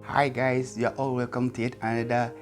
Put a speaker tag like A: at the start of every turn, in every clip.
A: Hi guys, you're all welcome to yet another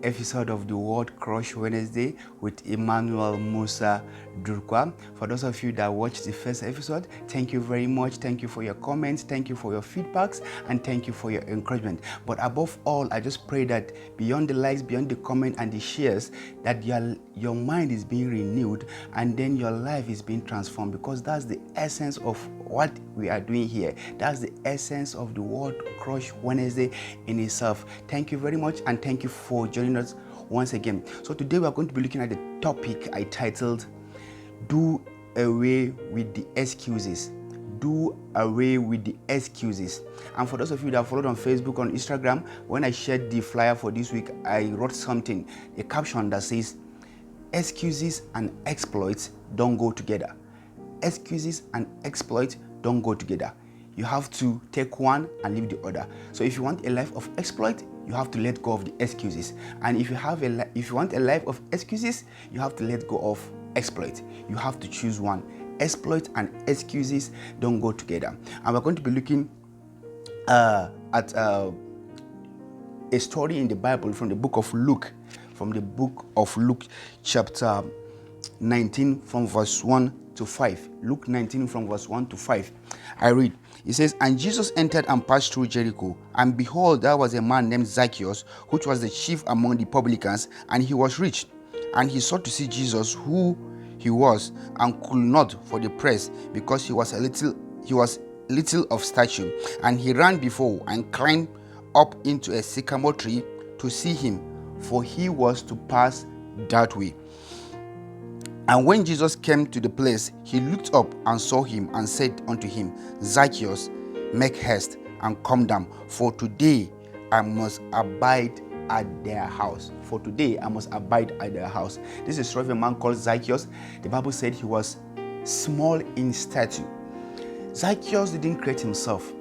A: episode of the World Crush Wednesday with Emmanuel Musa Durkwa. For those of you that watched the first episode, thank you very much. Thank you for your comments, thank you for your feedbacks, and thank you for your encouragement. But above all, I just pray that beyond the likes, beyond the comment and the shares, that your mind is being renewed and then your life is being transformed, because that's the essence of what we are doing here. That's the essence of the World Crush Wednesday in itself. Thank you very much, and thank you for joining us once again. So today we are going to be looking at the topic I titled Do Away with the Excuses. Do away with the excuses. And for those of you that followed on Facebook, on Instagram, when I shared the flyer for this week, I wrote something, a caption that says, excuses and exploits don't go together. Excuses and exploits don't go together. You have to take one and leave the other. So if you want a life of exploit, you have to let go of the excuses. And if you want a life of excuses, you have to let go of exploit. You have to choose one. Exploit and excuses don't go together. And we're going to be looking at a story in the Bible from the book of Luke. From the book of Luke, chapter 19, from verse 1 to 5. Luke 19 from verse 1 to 5. I read. It says, "And Jesus entered and passed through Jericho. And behold, there was a man named Zacchaeus, which was the chief among the publicans, and he was rich. And he sought to see Jesus, who he was, and could not for the press, because he was little of stature. And he ran before and climbed up into a sycamore tree to see him, for he was to pass that way. And when Jesus came to the place, he looked up and saw him, and said unto him, Zacchaeus, make haste and come down, for today I must abide at their house. For today I must abide at their house." This is a story of a man called Zacchaeus. The Bible said he was small in stature. Zacchaeus didn't create himself,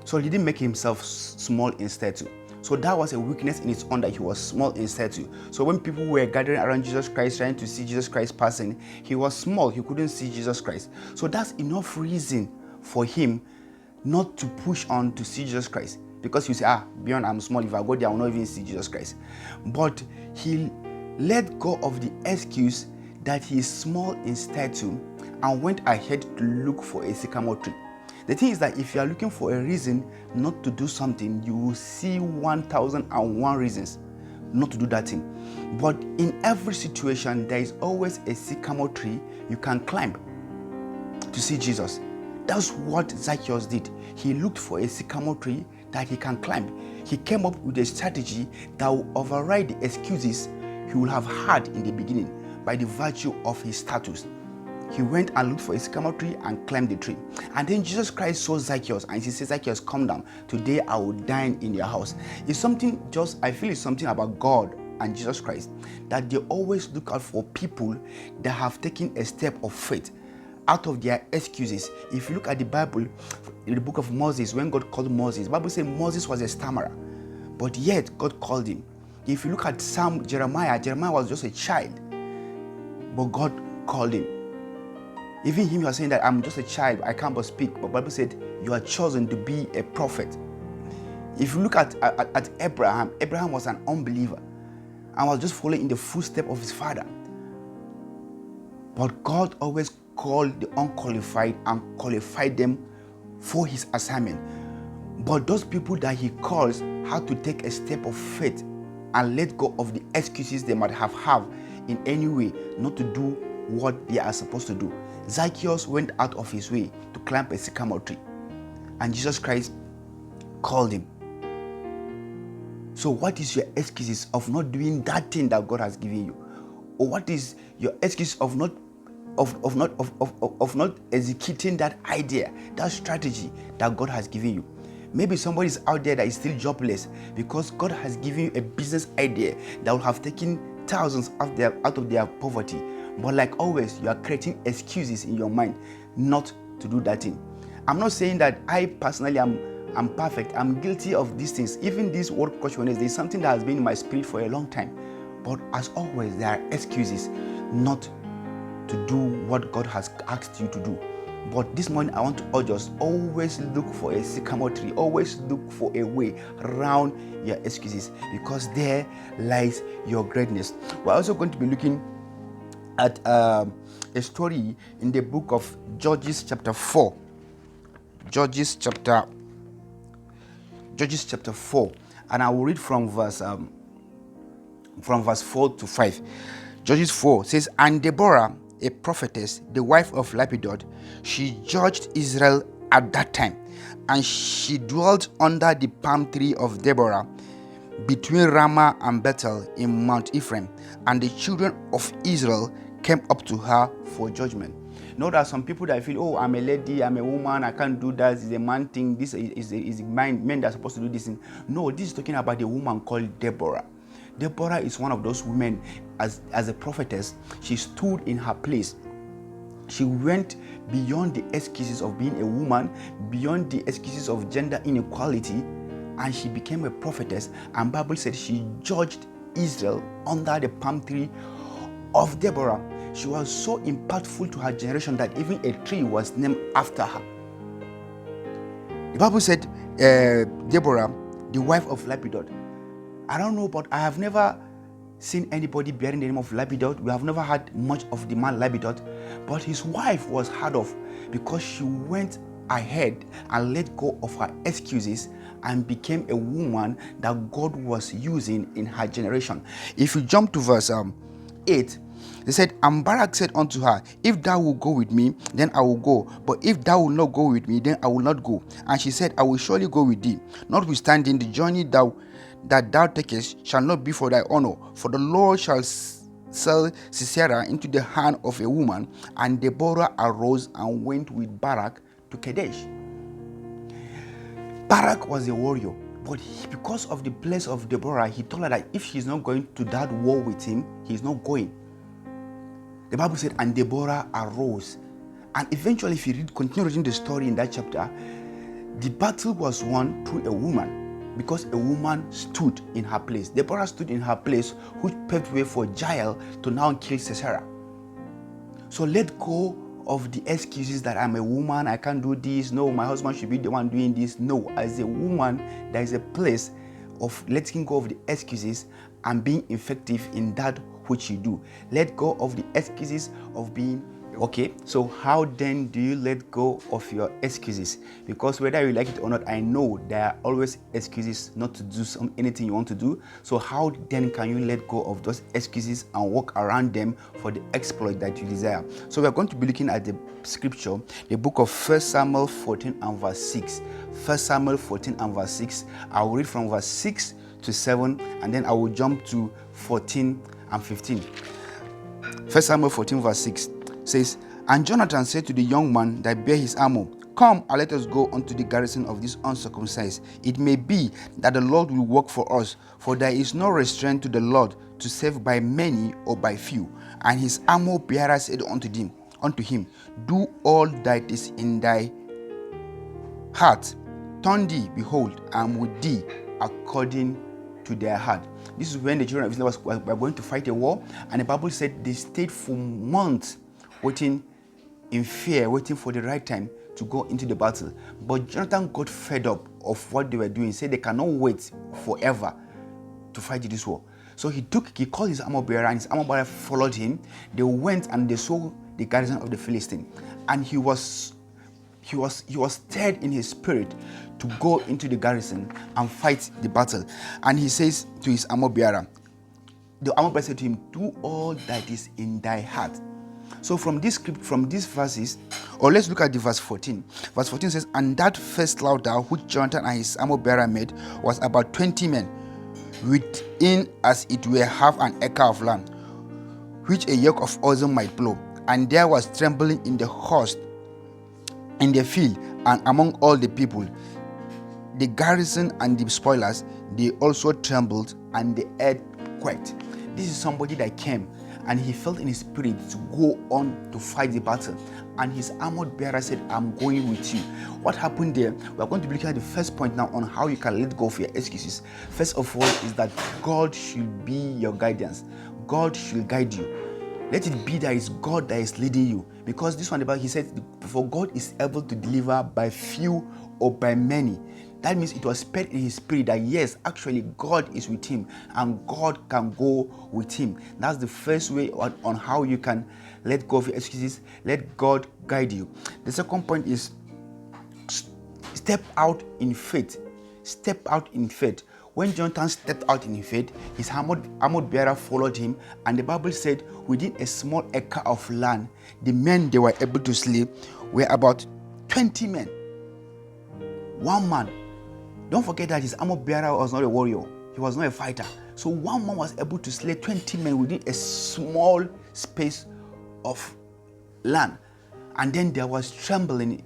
A: so he didn't make himself small in stature. So that was a weakness in its own, that he was small in stature. So when people were gathering around Jesus Christ trying to see Jesus Christ passing, he was small, he couldn't see Jesus Christ. So that's enough reason for him not to push on to see Jesus Christ. Because you say, beyond I'm small, if I go there I will not even see Jesus Christ. But he let go of the excuse that he is small in stature and went ahead to look for a sycamore tree. The thing is that if you are looking for a reason not to do something, you will see 1001 reasons not to do that thing. But in every situation, there is always a sycamore tree you can climb to see Jesus. That's what Zacchaeus did. He looked for a sycamore tree that he can climb. He came up with a strategy that will override the excuses he would have had in the beginning by the virtue of his status. He went and looked for a sycamore tree and climbed the tree. And then Jesus Christ saw Zacchaeus and he said, Zacchaeus, come down. Today I will dine in your house. I feel it's something about God and Jesus Christ, that they always look out for people that have taken a step of faith out of their excuses. If you look at the Bible, in the book of Moses, when God called Moses, the Bible says Moses was a stammerer, but yet God called him. If you look at Jeremiah was just a child, but God called him. Even him, you are saying that I'm just a child, I can't but speak. But the Bible said you are chosen to be a prophet. If you look at Abraham was an unbeliever and was just following in the footsteps of his father. But God always called the unqualified and qualified them for his assignment. But those people that he calls had to take a step of faith and let go of the excuses they might have in any way not to do what they are supposed to do. Zacchaeus went out of his way to climb a sycamore tree, and Jesus Christ called him. So what is your excuses of not doing that thing that God has given you? Or what is your excuse of not executing that idea, that strategy that God has given you? Maybe somebody is out there that is still jobless because God has given you a business idea that will have taken thousands out of their poverty. But like always, you are creating excuses in your mind not to do that thing. I'm not saying that I personally am perfect. I'm guilty of these things. Even this World Crush Wednesday is something that has been in my spirit for a long time. But as always, there are excuses not to do what God has asked you to do. But this morning, I want to urge us, always look for a sycamore tree. Always look for a way around your excuses, because there lies your greatness. We're also going to be looking at a story in the book of Judges chapter 4. Judges chapter 4. And I will read from verse 4 to 5. Judges 4 says, "And Deborah, a prophetess, the wife of Lapidot, she judged Israel at that time, and she dwelt under the palm tree of Deborah between Ramah and Bethel in Mount Ephraim, and the children of Israel came up to her for judgment." Know that some people that feel, oh, I'm a lady, I'm a woman, I can't do that, it's a man thing, this is men that are supposed to do this thing. No, this is talking about a woman called Deborah. Deborah is one of those women, as a prophetess, she stood in her place. She went beyond the excuses of being a woman, beyond the excuses of gender inequality, and she became a prophetess. And Bible said she judged Israel under the palm tree of Deborah. She was so impactful to her generation that even a tree was named after her. The Bible said Deborah, the wife of Lapidot. I don't know, but I have never seen anybody bearing the name of Lapidot. We have never had much of the man Lapidot, but his wife was heard of because she went ahead and let go of her excuses and became a woman that God was using in her generation. If you jump to verse 8, they said, "And Barak said unto her, If thou wilt go with me, then I will go. But if thou wilt not go with me, then I will not go. And she said, I will surely go with thee. Notwithstanding, the journey that thou takest shall not be for thy honor. For the Lord shall sell Sisera into the hand of a woman." And Deborah arose and went with Barak to Kadesh. Barak was a warrior, but because of the place of Deborah, he told her that if she's not going to that war with him, he's not going. The Bible said, and Deborah arose. And eventually, if you continue reading the story in that chapter, the battle was won through a woman, because a woman stood in her place. Deborah stood in her place, which paved way for Jael to now kill Sisera. So let go of the excuses that I'm a woman, I can't do this. No, my husband should be the one doing this. No, as a woman, there is a place of letting go of the excuses and being effective in that which you do. Let go of the excuses of being okay. So how then do you let go of your excuses? Because whether you like it or not, I know there are always excuses not to do anything you want to do. So how then can you let go of those excuses and walk around them for the exploit that you desire? So we're going to be looking at the scripture, the book of 1 Samuel 14 and verse 6. 1 Samuel 14 and verse 6. I will read from verse 6 to 7, and then I will jump to 14 and 15. 1 Samuel 14 verse 6 says, "And Jonathan said to the young man that bare his armor, Come, and let us go unto the garrison of this uncircumcised. It may be that the Lord will work for us, for there is no restraint to the Lord to save by many or by few. And his armor bearer said unto him, Do all that is in thy heart. Turn thee, behold, I am with thee according to their heart." This is when the children of Israel were going to fight a war, and the Bible said they stayed for months waiting in fear, waiting for the right time to go into the battle. But Jonathan got fed up of what they were doing, said they cannot wait forever to fight this war. So he called his armor bearer, and his armor bearer followed him. They went and they saw the garrison of the Philistine, and he was stirred in his spirit to go into the garrison and fight the battle. And he says to his armor bearer, the armor bearer said to him, Do all that is in thy heart. So from these verses, or let's look at the verse 14. Verse 14 says, "And that first slaughter which Jonathan and his armor bearer made was about 20 men, within as it were half an acre of land, which a yoke of oxen might plow. And there was trembling in the host, in the field, and among all the people. The garrison and the spoilers, they also trembled, and the earth quaked." This is somebody that came and he felt in his spirit to go on to fight the battle. And his armored bearer said, I'm going with you. What happened there? We're going to be looking at the first point now on how you can let go of your excuses. First of all is that God should be your guidance. God should guide you. Let it be that it's God that is leading you. Because this one about, he said, for God is able to deliver by few or by many. That means it was spread in his spirit that yes, actually God is with him and God can go with him. That's the first way on how you can let go of your excuses. Let God guide you. The second point is step out in faith. Step out in faith. When Jonathan stepped out in faith, his armored bearer followed him, and the Bible said within a small acre of land, the men they were able to slay were about 20 men. One man. Don't forget that his armored bearer was not a warrior. He was not a fighter. So one man was able to slay 20 men within a small space of land. And then there was trembling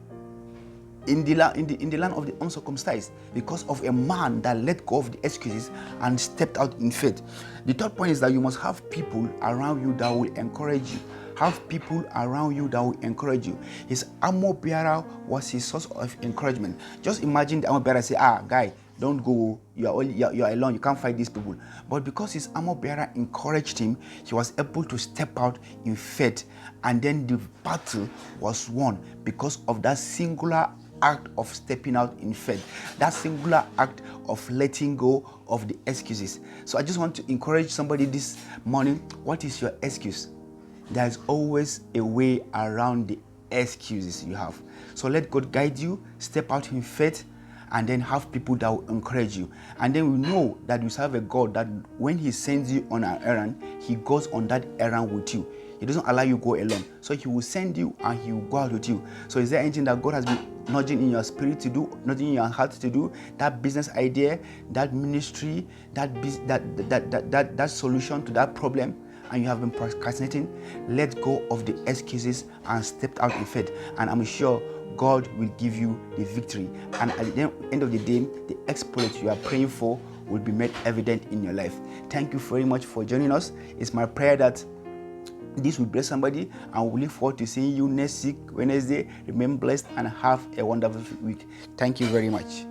A: in the land of the uncircumcised because of a man that let go of the excuses and stepped out in faith. The third point is that you must have people around you that will encourage you. Have people around you that will encourage you. His armor bearer was his source of encouragement. Just imagine the armor bearer say, guy, don't go, you are alone, you can't fight these people. But because his armor bearer encouraged him, he was able to step out in faith, and then the battle was won because of that singular act of stepping out in faith, that singular act of letting go of the excuses. So I just want to encourage somebody this morning. What is your excuse? There's always a way around the excuses you have. So let God guide you, step out in faith, and then have people that will encourage you. And then we know that we serve a God that when he sends you on an errand, he goes on that errand with you. He doesn't allow you go alone. So he will send you and he will go out with you. So is there anything that God has been nudging in your spirit to do, nudging in your heart to do? That business idea, that ministry, that solution to that problem, and you have been procrastinating? Let go of the excuses and step out in faith. And I'm sure God will give you the victory. And at the end of the day, the exploit you are praying for will be made evident in your life. Thank you very much for joining us. It's my prayer that this will bless somebody, and we look forward to seeing you next week, Wednesday. Remain blessed and have a wonderful week. Thank you very much.